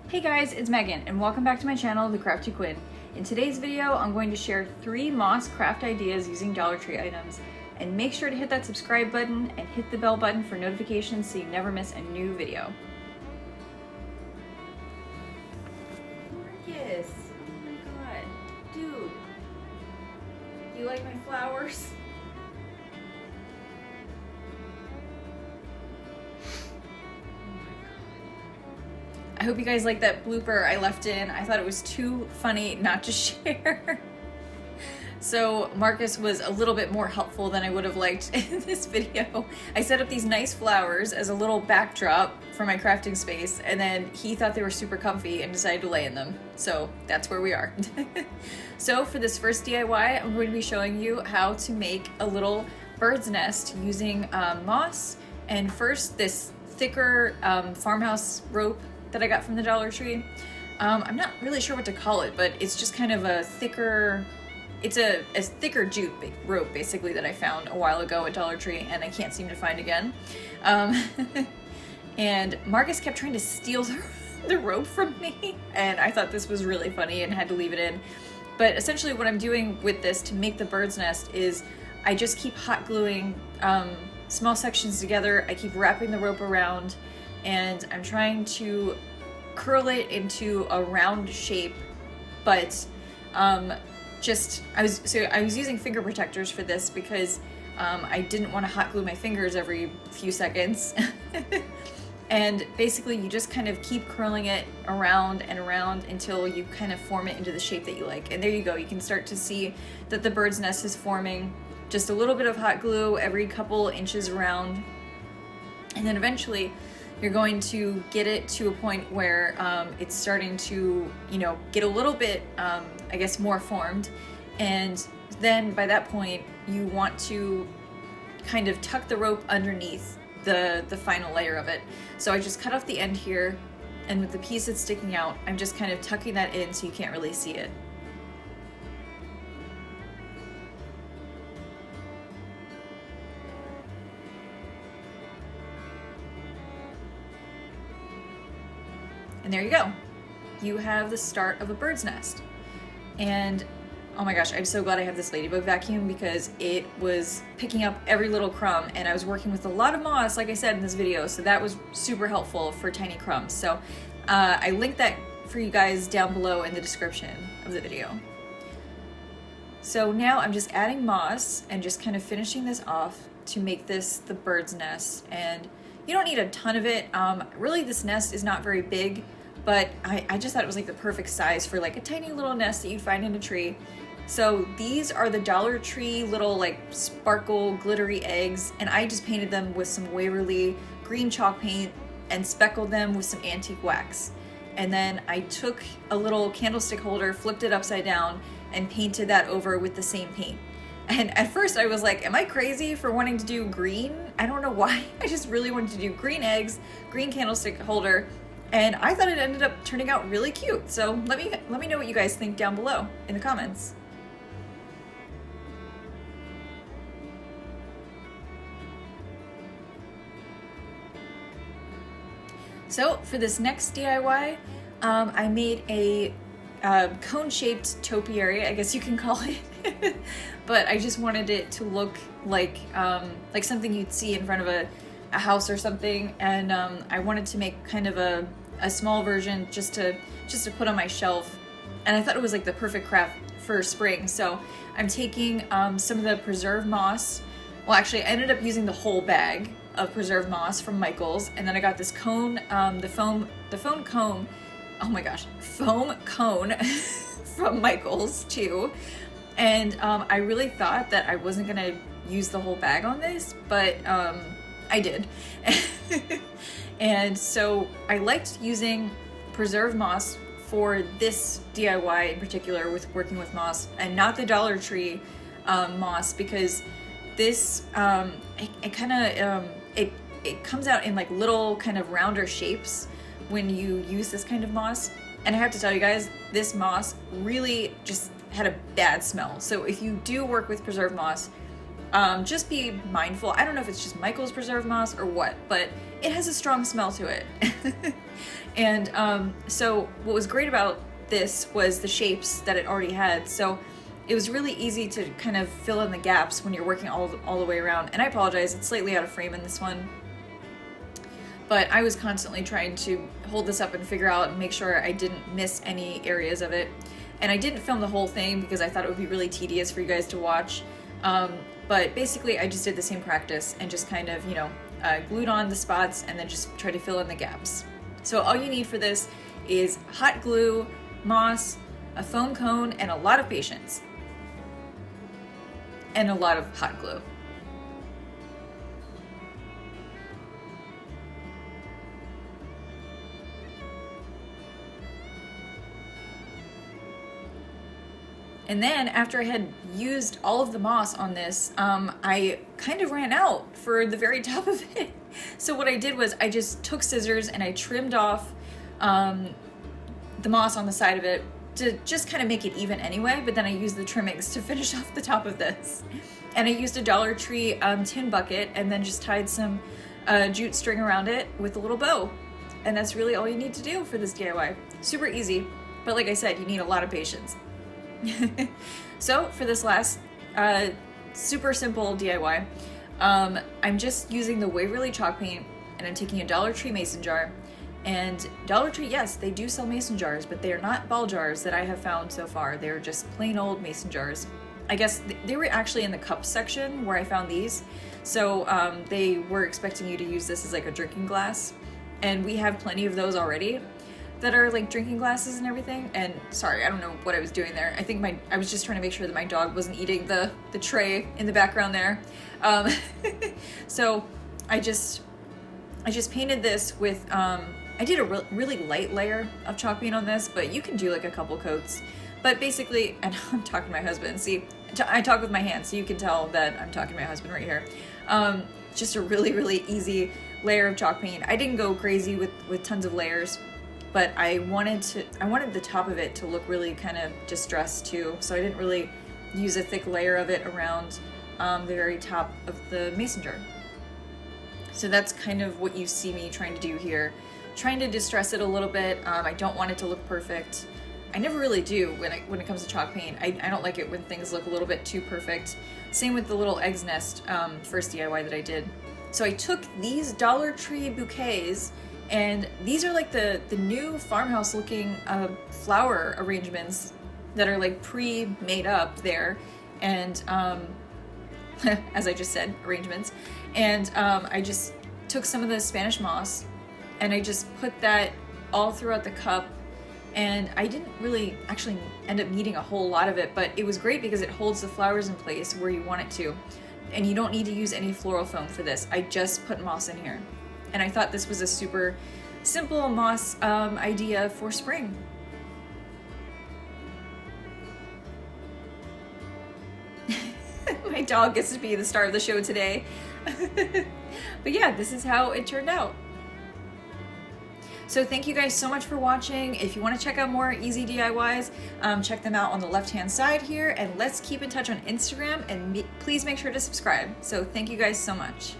Hey guys, it's Megan and welcome back to my channel, The Crafty Quinn. In today's video, I'm going to share 3 moss craft ideas using Dollar Tree items. And make sure to hit that subscribe button and hit the bell button for notifications so you never miss a new video. Marcus, oh my god, dude, you like my flowers? I hope you guys like that blooper I left in. I thought it was too funny not to share. So Marcus was a little bit more helpful than I would have liked in this video. I set up these nice flowers as a little backdrop for my crafting space, and then he thought they were super comfy and decided to lay in them. So that's where we are. So for this first DIY, I'm going to be showing you how to make a little bird's nest using moss, and first this thicker farmhouse rope that I got from the Dollar Tree. I'm not really sure what to call it, but it's just kind of a thicker, it's a thicker jute rope basically that I found a while ago at Dollar Tree and I can't seem to find again. And Marcus kept trying to steal the rope from me, and I thought this was really funny and had to leave it in. But essentially what I'm doing with this to make the bird's nest is I just keep hot gluing small sections together. I keep wrapping the rope around, and I'm trying to curl it into a round shape, but I was using finger protectors for this because I didn't want to hot glue my fingers every few seconds. And basically you just kind of keep curling it around and around until you kind of form it into the shape that you like. And there you go, you can start to see that the bird's nest is forming. Just a little bit of hot glue every couple inches around, and then eventually you're going to get it to a point where it's starting to, get a little bit, I guess, more formed. And then by that point, you want to kind of tuck the rope underneath the final layer of it. So I just cut off the end here, and with the piece that's sticking out, I'm just kind of tucking that in so you can't really see it. And there you go. You have the start of a bird's nest. And oh my gosh, I'm so glad I have this ladybug vacuum because it was picking up every little crumb, and I was working with a lot of moss, like I said in this video, so that was super helpful for tiny crumbs. So I linked that for you guys down below in the description of the video. So now I'm just adding moss and just kind of finishing this off to make this the bird's nest. And you don't need a ton of it. Really, this nest is not very big, but I just thought it was like the perfect size for like a tiny little nest that you'd find in a tree. So these are the Dollar Tree little like sparkle glittery eggs, and I just painted them with some Waverly green chalk paint and speckled them with some antique wax. And then I took a little candlestick holder, flipped it upside down, and painted that over with the same paint. And at first I was like, am I crazy for wanting to do green? I don't know why. I just really wanted to do green eggs, green candlestick holder, and I thought it ended up turning out really cute. So let me know what you guys think down below in the comments. So for this next DIY, I made a cone-shaped topiary, I guess you can call it. But I just wanted it to look like something you'd see in front of a house or something, and I wanted to make kind of a small version just to put on my shelf, and I thought it was like the perfect craft for spring. So I'm taking some of the preserved moss. Well, actually I ended up using the whole bag of preserved moss from Michael's, and then I got this cone, the foam cone, oh my gosh, foam cone from Michael's too. And I really thought that I wasn't gonna use the whole bag on this, but I did. And so I liked using preserved moss for this DIY in particular, with working with moss, and not the Dollar Tree moss, because this it comes out in like little kind of rounder shapes when you use this kind of moss. And I have to tell you guys, this moss really just had a bad smell. So if you do work with preserved moss, just be mindful. I don't know if it's just Michael's preserved moss or what, but it has a strong smell to it. And so what was great about this was the shapes that it already had. So it was really easy to kind of fill in the gaps when you're working all the way around. And I apologize, it's slightly out of frame in this one. But I was constantly trying to hold this up and figure out and make sure I didn't miss any areas of it. And I didn't film the whole thing because I thought it would be really tedious for you guys to watch. But basically I just did the same practice and just kind of, glued on the spots and then just try to fill in the gaps. So all you need for this is hot glue, moss, a foam cone, and a lot of patience. And a lot of hot glue. And then after I had used all of the moss on this, I kind of ran out for the very top of it. So what I did was I just took scissors and I trimmed off the moss on the side of it to just kind of make it even anyway, but then I used the trimmings to finish off the top of this. And I used a Dollar Tree tin bucket and then just tied some jute string around it with a little bow. And that's really all you need to do for this DIY. Super easy, but like I said, you need a lot of patience. So for this last super simple DIY, I'm just using the Waverly chalk paint, and I'm taking a Dollar Tree mason jar. And Dollar Tree, yes, they do sell mason jars, but they are not ball jars that I have found so far. They're just plain old mason jars. I guess they were actually in the cup section where I found these. So they were expecting you to use this as like a drinking glass. And we have plenty of those already that are like drinking glasses and everything. And sorry, I don't know what I was doing there. I think I was just trying to make sure that my dog wasn't eating the tray in the background there. So I just painted this with, I did a really light layer of chalk paint on this, but you can do like a couple coats. But basically, and I'm talking to my husband, see, I talk with my hands, so you can tell that I'm talking to my husband right here. Just a really easy layer of chalk paint. I didn't go crazy with tons of layers, but I wanted the top of it to look really kind of distressed too, so I didn't really use a thick layer of it around the very top of the mason jar. So that's kind of what you see me trying to do here. Trying to distress it a little bit. I don't want it to look perfect. I never really do when it comes to chalk paint. I don't like it when things look a little bit too perfect. Same with the little egg's nest first DIY that I did. So I took these Dollar Tree bouquets, and these are like the new farmhouse looking flower arrangements that are like pre-made up there. And as I just said, arrangements. And I just took some of the Spanish moss and I just put that all throughout the cup. And I didn't really actually end up needing a whole lot of it, but it was great because it holds the flowers in place where you want it to. And you don't need to use any floral foam for this. I just put moss in here. And I thought this was a super simple moss idea for spring. My dog gets to be the star of the show today. But yeah, this is how it turned out. So thank you guys so much for watching. If you want to check out more easy DIYs, check them out on the left-hand side here, and let's keep in touch on Instagram, and please make sure to subscribe. So thank you guys so much.